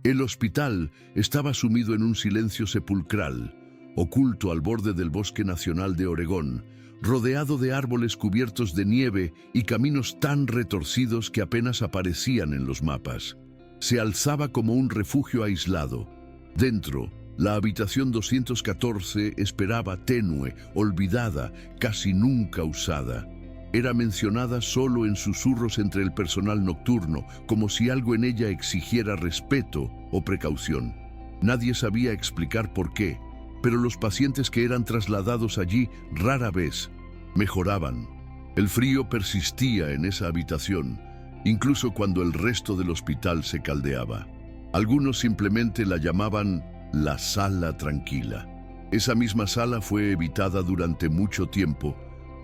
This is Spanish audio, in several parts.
El hospital estaba sumido en un silencio sepulcral, oculto al borde del Bosque Nacional de Oregón, rodeado de árboles cubiertos de nieve y caminos tan retorcidos que apenas aparecían en los mapas. Se alzaba como un refugio aislado. Dentro, la habitación 214 esperaba tenue, olvidada, casi nunca usada. Era mencionada solo en susurros entre el personal nocturno, como si algo en ella exigiera respeto o precaución. Nadie sabía explicar por qué, pero los pacientes que eran trasladados allí rara vez mejoraban. El frío persistía en esa habitación, incluso cuando el resto del hospital se caldeaba. Algunos simplemente la llamaban la sala tranquila. Esa misma sala fue evitada durante mucho tiempo,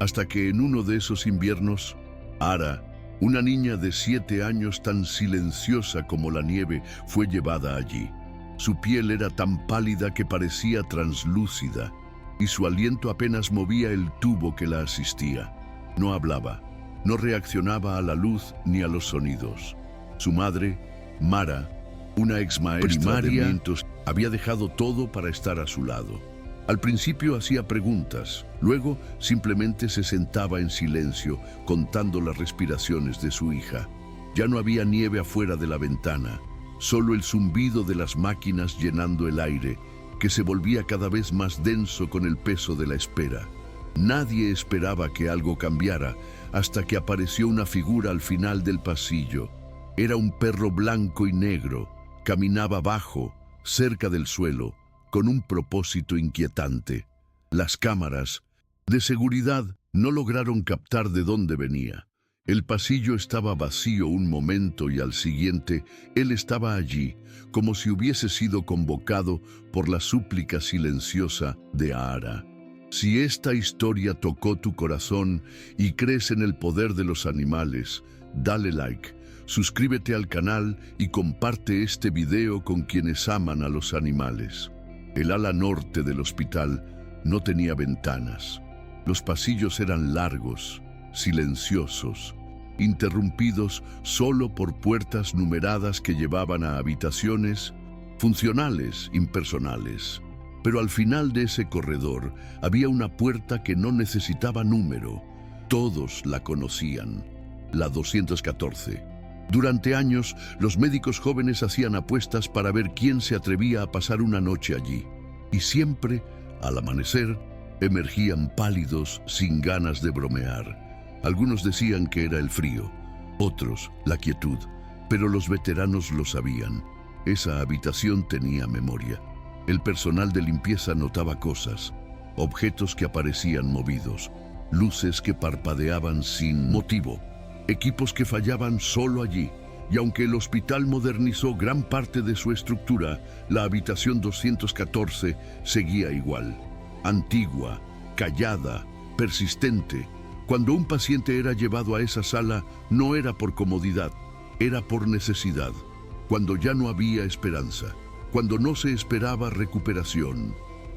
hasta que en uno de esos inviernos, Ara, una niña de 7 años tan silenciosa como la nieve, fue llevada allí. Su piel era tan pálida que parecía translúcida, y su aliento apenas movía el tubo que la asistía. No hablaba, no reaccionaba a la luz ni a los sonidos. Su madre, Mara, una exmaestra de vientos, había dejado todo para estar a su lado. Al principio hacía preguntas, luego simplemente se sentaba en silencio, contando las respiraciones de su hija. Ya no había nieve afuera de la ventana, solo el zumbido de las máquinas llenando el aire, que se volvía cada vez más denso con el peso de la espera. Nadie esperaba que algo cambiara, hasta que apareció una figura al final del pasillo. Era un perro blanco y negro, caminaba bajo, cerca del suelo, con un propósito inquietante. Las cámaras de seguridad no lograron captar de dónde venía. El pasillo estaba vacío un momento y al siguiente él estaba allí, como si hubiese sido convocado por la súplica silenciosa de Ara. Si esta historia tocó tu corazón y crees en el poder de los animales, dale like, suscríbete al canal y comparte este video con quienes aman a los animales. El ala norte del hospital no tenía ventanas. Los pasillos eran largos, silenciosos, interrumpidos solo por puertas numeradas que llevaban a habitaciones funcionales, impersonales. Pero al final de ese corredor había una puerta que no necesitaba número. Todos la conocían, la 214. Durante años, los médicos jóvenes hacían apuestas para ver quién se atrevía a pasar una noche allí. Y siempre, al amanecer, emergían pálidos, sin ganas de bromear. Algunos decían que era el frío, otros la quietud, pero los veteranos lo sabían. Esa habitación tenía memoria. El personal de limpieza notaba cosas, objetos que aparecían movidos, luces que parpadeaban sin motivo, equipos que fallaban solo allí, y aunque el hospital modernizó gran parte de su estructura, la habitación 214 seguía igual. Antigua, callada, persistente. Cuando un paciente era llevado a esa sala, no era por comodidad, era por necesidad. Cuando ya no había esperanza, cuando no se esperaba recuperación.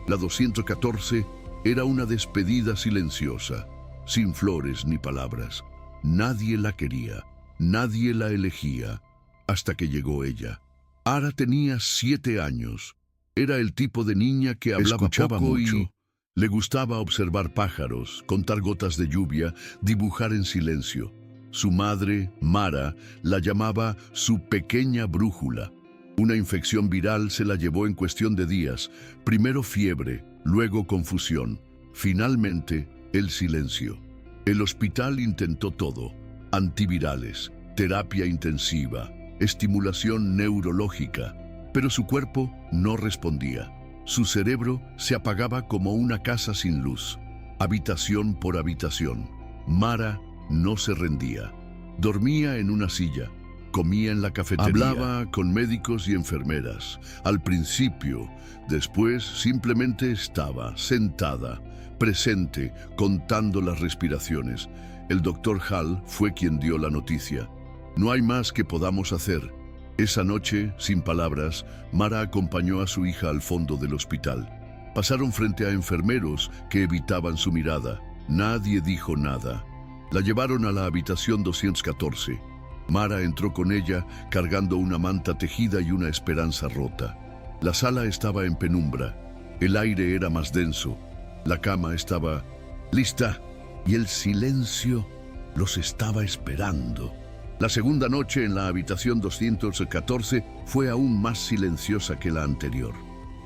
La 214 era una despedida silenciosa, sin flores ni palabras. Nadie la quería, nadie la elegía, hasta que llegó ella. Ara tenía 7 años. Era el tipo de niña que hablaba poco mucho. Y le gustaba observar pájaros, contar gotas de lluvia, dibujar en silencio. Su madre, Mara, la llamaba su pequeña brújula. Una infección viral se la llevó en cuestión de días. Primero fiebre, luego confusión. Finalmente, el silencio. El hospital intentó todo: antivirales, terapia intensiva, estimulación neurológica, pero su cuerpo no respondía. Su cerebro se apagaba como una casa sin luz, habitación por habitación. Mara no se rendía. Dormía en una silla, comía en la cafetería, hablaba con médicos y enfermeras. Al principio, después simplemente estaba sentada, presente, contando las respiraciones. El doctor Hall fue quien dio la noticia. No hay más que podamos hacer. Esa noche, sin palabras, Mara acompañó a su hija al fondo del hospital. Pasaron frente a enfermeros que evitaban su mirada. Nadie dijo nada. La llevaron a la habitación 214. Mara entró con ella, cargando una manta tejida y una esperanza rota. La sala estaba en penumbra, el aire era más denso, la cama estaba lista y el silencio los estaba esperando. La segunda noche en la habitación 214 fue aún más silenciosa que la anterior.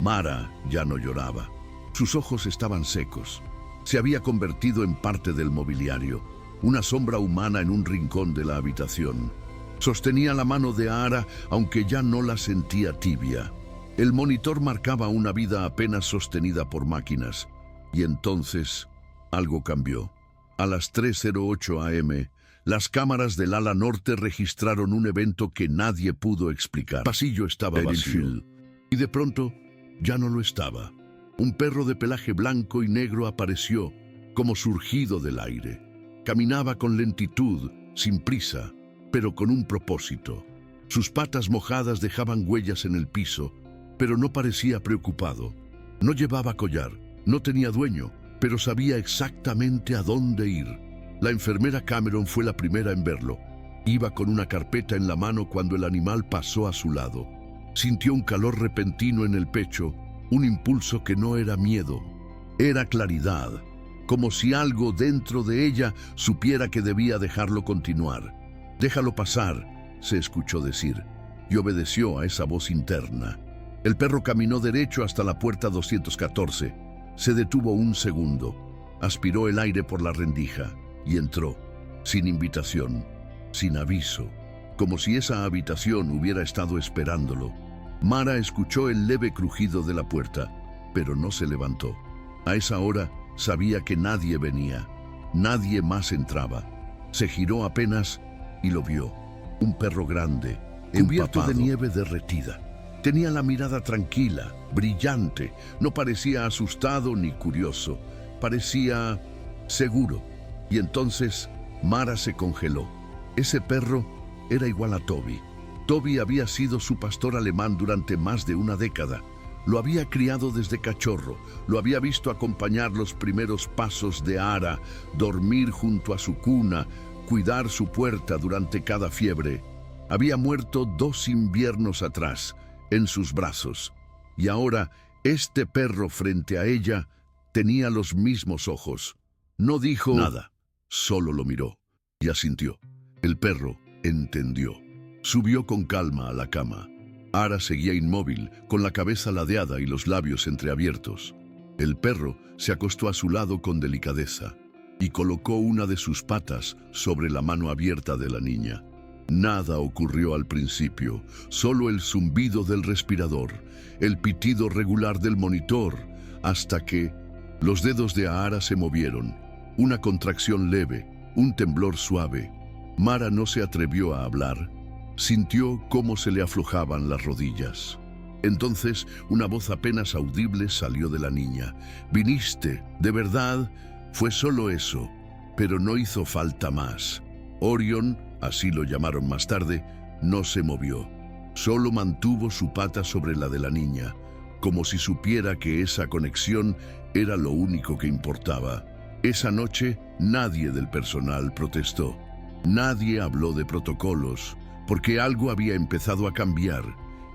Mara ya no lloraba. Sus ojos estaban secos. Se había convertido en parte del mobiliario, una sombra humana en un rincón de la habitación. Sostenía la mano de Ara, aunque ya no la sentía tibia. El monitor marcaba una vida apenas sostenida por máquinas. Y entonces, algo cambió. A las 3:08 a.m., las cámaras del ala norte registraron un evento que nadie pudo explicar. El pasillo estaba vacío. Y de pronto, ya no lo estaba. Un perro de pelaje blanco y negro apareció, como surgido del aire. Caminaba con lentitud, sin prisa, pero con un propósito. Sus patas mojadas dejaban huellas en el piso, pero no parecía preocupado. No llevaba collar, no tenía dueño, pero sabía exactamente a dónde ir. La enfermera Cameron fue la primera en verlo. Iba con una carpeta en la mano cuando el animal pasó a su lado. Sintió un calor repentino en el pecho, un impulso que no era miedo, era claridad, como si algo dentro de ella supiera que debía dejarlo continuar. «Déjalo pasar», se escuchó decir, y obedeció a esa voz interna. El perro caminó derecho hasta la puerta 214. Se detuvo un segundo, aspiró el aire por la rendija y entró, sin invitación, sin aviso, como si esa habitación hubiera estado esperándolo. Mara escuchó el leve crujido de la puerta, pero no se levantó. A esa hora sabía que nadie venía, nadie más entraba. Se giró apenas y lo vio, un perro grande, cubierto de nieve derretida. Tenía la mirada tranquila, brillante, no parecía asustado ni curioso, parecía seguro. Y entonces Mara se congeló. Ese perro era igual a Toby. Toby había sido su pastor alemán durante más de una década. Lo había criado desde cachorro, lo había visto acompañar los primeros pasos de Ara, dormir junto a su cuna, cuidar su puerta durante cada fiebre. Había muerto 2 inviernos atrás, en sus brazos. Y ahora, este perro frente a ella tenía los mismos ojos. No dijo nada, solo lo miró y asintió. El perro entendió. Subió con calma a la cama. Ara seguía inmóvil, con la cabeza ladeada y los labios entreabiertos. El perro se acostó a su lado con delicadeza y colocó una de sus patas sobre la mano abierta de la niña. Nada ocurrió al principio, solo el zumbido del respirador, el pitido regular del monitor, hasta que los dedos de Ara se movieron. Una contracción leve, un temblor suave. Mara no se atrevió a hablar. Sintió cómo se le aflojaban las rodillas. Entonces, una voz apenas audible salió de la niña. «¿Viniste? ¿De verdad?» Fue solo eso, pero no hizo falta más. Orion, así lo llamaron más tarde, no se movió. Solo mantuvo su pata sobre la de la niña, como si supiera que esa conexión era lo único que importaba. Esa noche, nadie del personal protestó. Nadie habló de protocolos, porque algo había empezado a cambiar,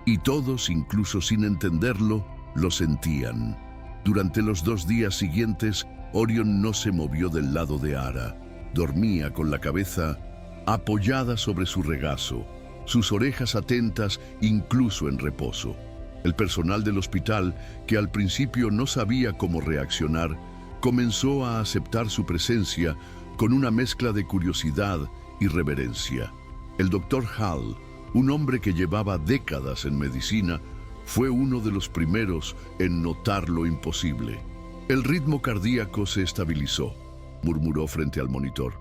y todos, incluso sin entenderlo, lo sentían. Durante los 2 días siguientes, Orion no se movió del lado de Ara. Dormía con la cabeza apoyada sobre su regazo, sus orejas atentas incluso en reposo. El personal del hospital, que al principio no sabía cómo reaccionar, comenzó a aceptar su presencia con una mezcla de curiosidad y reverencia. El doctor Hall, un hombre que llevaba décadas en medicina, fue uno de los primeros en notar lo imposible. El ritmo cardíaco se estabilizó, murmuró frente al monitor.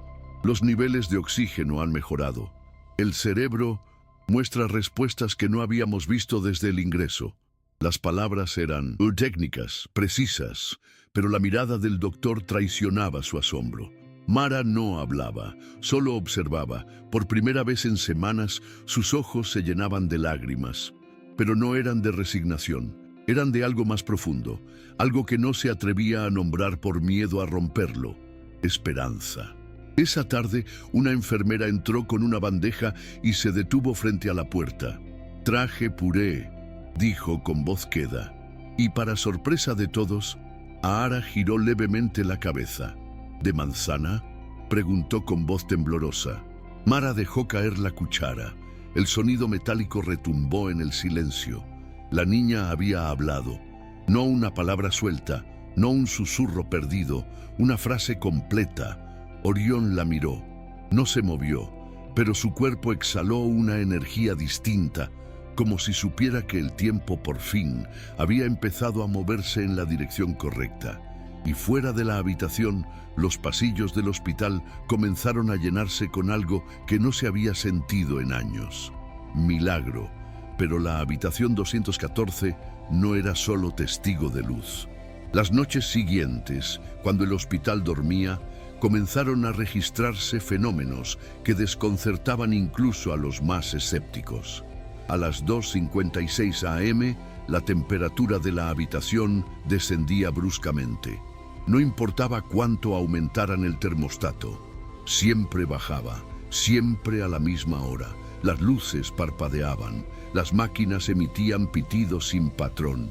Los niveles de oxígeno han mejorado. El cerebro muestra respuestas que no habíamos visto desde el ingreso. Las palabras eran técnicas, precisas, pero la mirada del doctor traicionaba su asombro. Mara no hablaba, solo observaba. Por primera vez en semanas, sus ojos se llenaban de lágrimas. Pero no eran de resignación, eran de algo más profundo, algo que no se atrevía a nombrar por miedo a romperlo. Esperanza. Esa tarde, una enfermera entró con una bandeja y se detuvo frente a la puerta. «Traje puré», dijo con voz queda. Y para sorpresa de todos, Ahara giró levemente la cabeza. «¿De manzana?», preguntó con voz temblorosa. Mara dejó caer la cuchara. El sonido metálico retumbó en el silencio. La niña había hablado. No una palabra suelta, no un susurro perdido, una frase completa. Orión la miró. No se movió, pero su cuerpo exhaló una energía distinta, como si supiera que el tiempo por fin había empezado a moverse en la dirección correcta. Y fuera de la habitación, los pasillos del hospital comenzaron a llenarse con algo que no se había sentido en años. Milagro, pero la habitación 214 no era solo testigo de luz. Las noches siguientes, cuando el hospital dormía, comenzaron a registrarse fenómenos que desconcertaban incluso a los más escépticos. A las 2:56 am, la temperatura de la habitación descendía bruscamente. No importaba cuánto aumentaran el termostato, siempre bajaba, siempre a la misma hora. Las luces parpadeaban, las máquinas emitían pitidos sin patrón,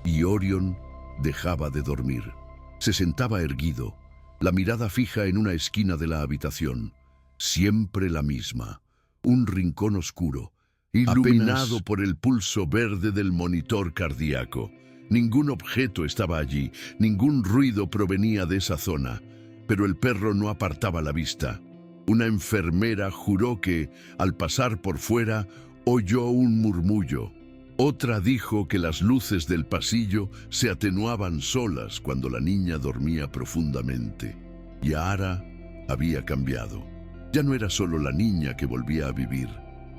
y Orión dejaba de dormir. Se sentaba erguido, la mirada fija en una esquina de la habitación, siempre la misma, un rincón oscuro, iluminado por el pulso verde del monitor cardíaco. Ningún objeto estaba allí, ningún ruido provenía de esa zona, pero el perro no apartaba la vista. Una enfermera juró que, al pasar por fuera, oyó un murmullo. Otra dijo que las luces del pasillo se atenuaban solas cuando la niña dormía profundamente. Y Ahara había cambiado. Ya no era solo la niña que volvía a vivir.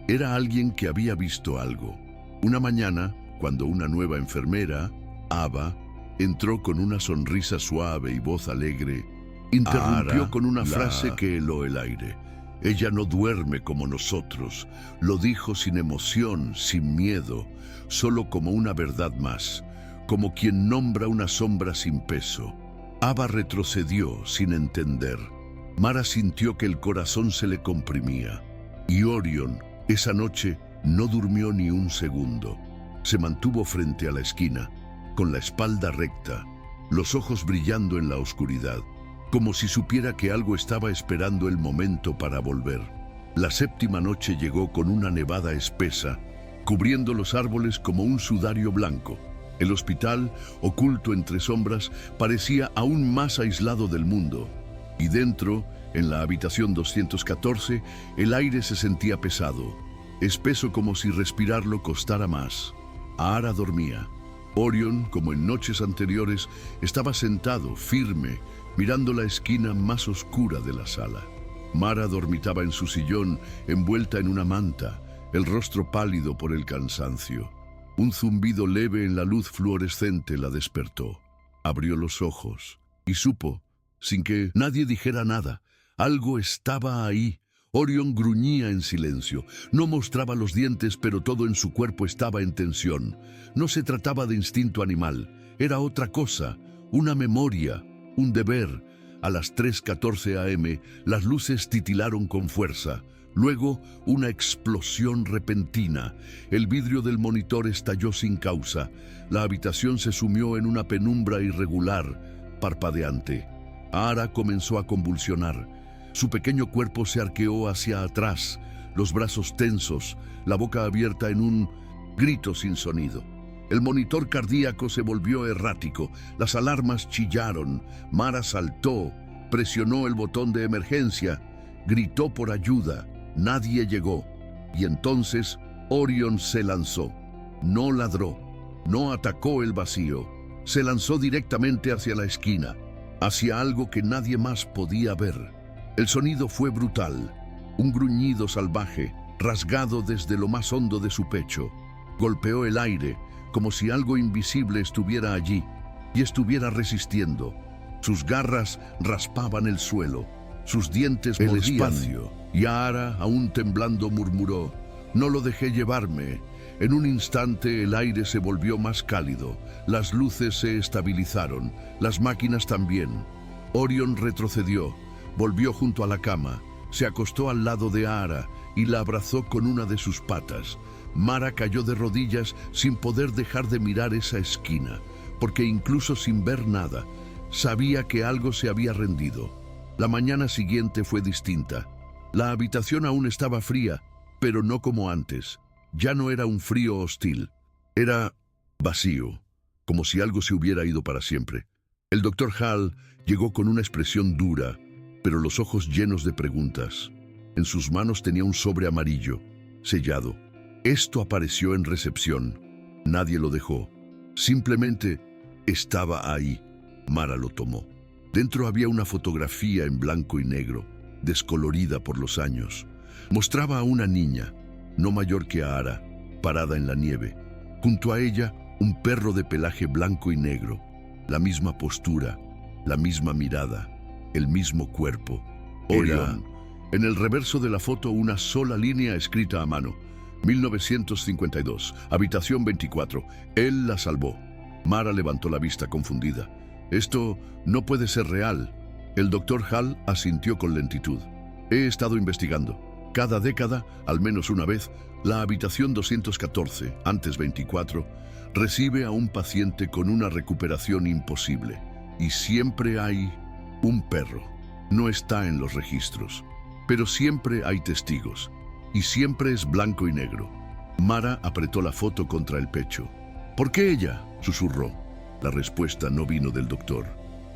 Era alguien que había visto algo. Una mañana, cuando una nueva enfermera, Ava, entró con una sonrisa suave y voz alegre, interrumpió con una frase que heló el aire. «Ella no duerme como nosotros», lo dijo sin emoción, sin miedo, solo como una verdad más, como quien nombra una sombra sin peso. Ava retrocedió sin entender. Mara sintió que el corazón se le comprimía. Y Orión, esa noche, no durmió ni un segundo. Se mantuvo frente a la esquina, con la espalda recta, los ojos brillando en la oscuridad, como si supiera que algo estaba esperando el momento para volver. La séptima noche llegó con una nevada espesa, cubriendo los árboles como un sudario blanco. El hospital, oculto entre sombras, parecía aún más aislado del mundo. Y dentro, en la habitación 214, el aire se sentía pesado, espeso como si respirarlo costara más. Ahara dormía. Orión, como en noches anteriores, estaba sentado, firme, mirando la esquina más oscura de la sala. Mara dormitaba en su sillón, envuelta en una manta, el rostro pálido por el cansancio. Un zumbido leve en la luz fluorescente la despertó. Abrió los ojos y supo, sin que nadie dijera nada, algo estaba ahí. Orión gruñía en silencio. No mostraba los dientes, pero todo en su cuerpo estaba en tensión. No se trataba de instinto animal, era otra cosa, una memoria, un deber. A las 3:14 am, las luces titilaron con fuerza. Luego, una explosión repentina. El vidrio del monitor estalló sin causa. La habitación se sumió en una penumbra irregular, parpadeante. Ahara comenzó a convulsionar. Su pequeño cuerpo se arqueó hacia atrás, los brazos tensos, la boca abierta en un grito sin sonido. El monitor cardíaco se volvió errático, las alarmas chillaron, Mara saltó, presionó el botón de emergencia, gritó por ayuda, nadie llegó. Y entonces Orión se lanzó. No ladró, no atacó el vacío, se lanzó directamente hacia la esquina, hacia algo que nadie más podía ver. El sonido fue brutal, un gruñido salvaje, rasgado desde lo más hondo de su pecho. Golpeó el aire, como si algo invisible estuviera allí y estuviera resistiendo. Sus garras raspaban el suelo, sus dientes mordían el espacio. Y Ahara, aún temblando, murmuró: «No lo dejé llevarme». En un instante el aire se volvió más cálido, las luces se estabilizaron, las máquinas también. Orión retrocedió, Volvió junto a la cama, se acostó al lado de Ahara y la abrazó con una de sus patas. Mara cayó de rodillas sin poder dejar de mirar esa esquina, porque incluso sin ver nada, sabía que algo se había rendido. La mañana siguiente fue distinta. La habitación aún estaba fría, pero no como antes. Ya no era un frío hostil. Era vacío, como si algo se hubiera ido para siempre. El doctor Hall llegó con una expresión dura, pero los ojos llenos de preguntas. En sus manos tenía un sobre amarillo, sellado. Esto apareció en recepción. Nadie lo dejó. Simplemente estaba ahí. Mara lo tomó. Dentro había una fotografía en blanco y negro, descolorida por los años. Mostraba a una niña, no mayor que Ahara, parada en la nieve. Junto a ella, un perro de pelaje blanco y negro. La misma postura, la misma mirada, el mismo cuerpo. Orión. En el reverso de la foto, una sola línea escrita a mano. 1952, habitación 24. Él la salvó. Mara levantó la vista confundida. Esto no puede ser real. El doctor Hall asintió con lentitud. He estado investigando. Cada década, al menos una vez, la habitación 214, antes 24, recibe a un paciente con una recuperación imposible. Y siempre hay un perro. No está en los registros, pero siempre hay testigos. Y siempre es blanco y negro. Mara apretó la foto contra el pecho. ¿Por qué ella?, susurró. La respuesta no vino del doctor.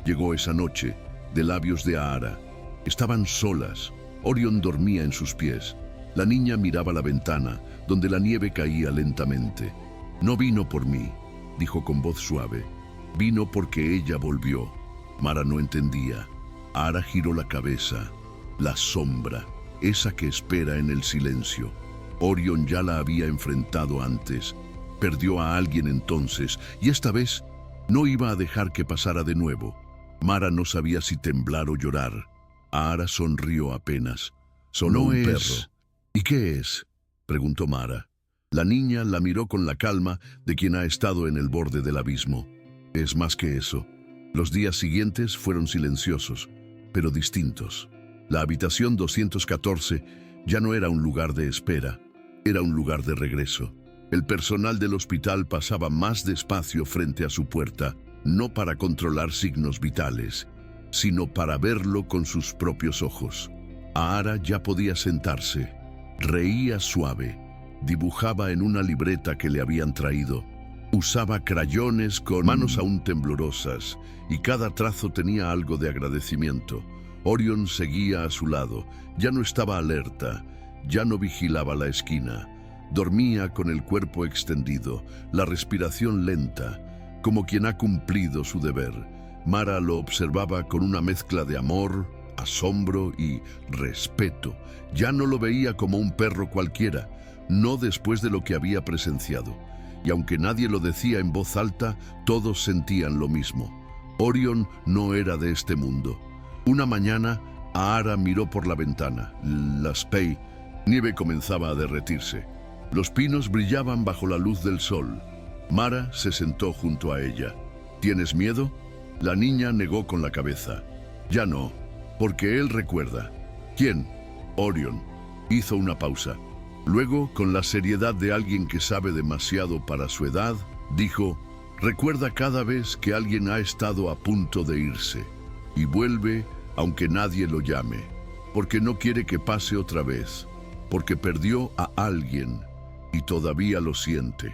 Llegó esa noche, de labios de Ahara. Estaban solas. Orión dormía en sus pies. La niña miraba la ventana, donde la nieve caía lentamente. No vino por mí, dijo con voz suave. Vino porque ella volvió. Mara no entendía. Ahara giró la cabeza. La sombra, esa que espera en el silencio. Orión ya la había enfrentado antes. Perdió a alguien entonces, y esta vez no iba a dejar que pasara de nuevo. Mara no sabía si temblar o llorar. Ahara sonrió apenas. Sonó un perro. ¿Y qué es?, preguntó Mara. La niña la miró con la calma de quien ha estado en el borde del abismo. Es más que eso. Los días siguientes fueron silenciosos, pero distintos. La habitación 214 ya no era un lugar de espera, era un lugar de regreso. El personal del hospital pasaba más despacio frente a su puerta, no para controlar signos vitales, sino para verlo con sus propios ojos. Ahara ya podía sentarse. Reía suave. Dibujaba en una libreta que le habían traído. Usaba crayones con manos aún temblorosas, y cada trazo tenía algo de agradecimiento. Orión seguía a su lado. Ya no estaba alerta, ya no vigilaba la esquina. Dormía con el cuerpo extendido, la respiración lenta, como quien ha cumplido su deber. Mara lo observaba con una mezcla de amor, asombro y respeto. Ya no lo veía como un perro cualquiera, no después de lo que había presenciado. Y aunque nadie lo decía en voz alta, todos sentían lo mismo. Orión no era de este mundo. Una mañana, Ahara miró por la ventana. Nieve comenzaba a derretirse. Los pinos brillaban bajo la luz del sol. Mara se sentó junto a ella. ¿Tienes miedo?, la niña negó con la cabeza. Ya no, porque él recuerda. ¿Quién? Orión. Hizo una pausa. Luego, con la seriedad de alguien que sabe demasiado para su edad, dijo: recuerda cada vez que alguien ha estado a punto de irse, y vuelve aunque nadie lo llame, porque no quiere que pase otra vez, porque perdió a alguien y todavía lo siente.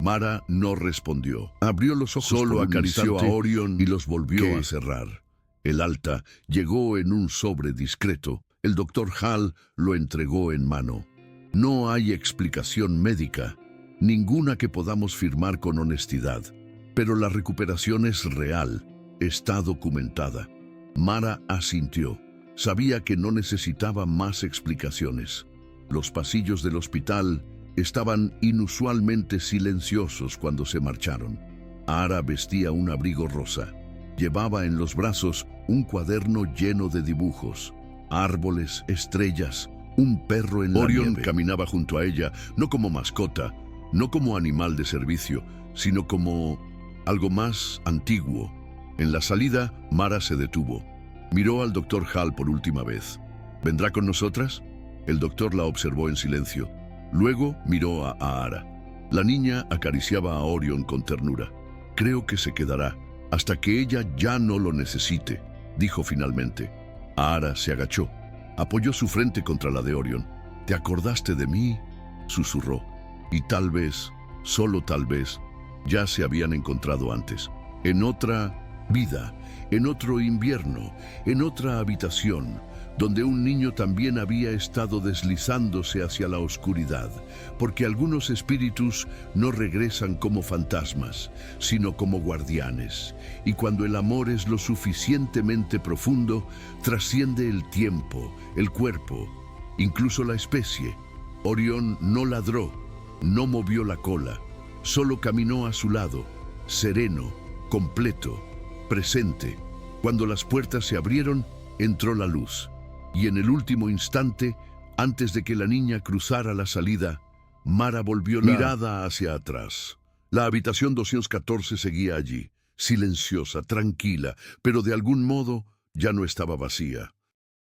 Mara no respondió. Abrió los ojos, solo acarició a Orión y los volvió a cerrar. El alta llegó en un sobre discreto. El doctor Hall lo entregó en mano. No hay explicación médica, ninguna que podamos firmar con honestidad, pero la recuperación es real, está documentada. Mara asintió. Sabía que no necesitaba más explicaciones. Los pasillos del hospital estaban inusualmente silenciosos cuando se marcharon. Ahara vestía un abrigo rosa. Llevaba en los brazos un cuaderno lleno de dibujos, árboles, estrellas, un perro en la nieve. Orión caminaba junto a ella, no como mascota, no como animal de servicio, sino como algo más antiguo. En la salida, Mara se detuvo. Miró al doctor Hall por última vez. ¿Vendrá con nosotras? El doctor la observó en silencio. Luego miró a Ahara. La niña acariciaba a Orion con ternura. Creo que se quedará, hasta que ella ya no lo necesite, dijo finalmente. Ahara se agachó. Apoyó su frente contra la de Orion. ¿Te acordaste de mí?, susurró. Y tal vez, solo tal vez, ya se habían encontrado antes. En otra vida, en otro invierno, en otra habitación, donde un niño también había estado deslizándose hacia la oscuridad, porque algunos espíritus no regresan como fantasmas, sino como guardianes, y cuando el amor es lo suficientemente profundo, trasciende el tiempo, el cuerpo, incluso la especie. Orión no ladró, no movió la cola, solo caminó a su lado, sereno, completo, presente. Cuando las puertas se abrieron, entró la luz. Y en el último instante, antes de que la niña cruzara la salida, Mara volvió la mirada hacia atrás. La habitación 214 seguía allí, silenciosa, tranquila, pero de algún modo ya no estaba vacía.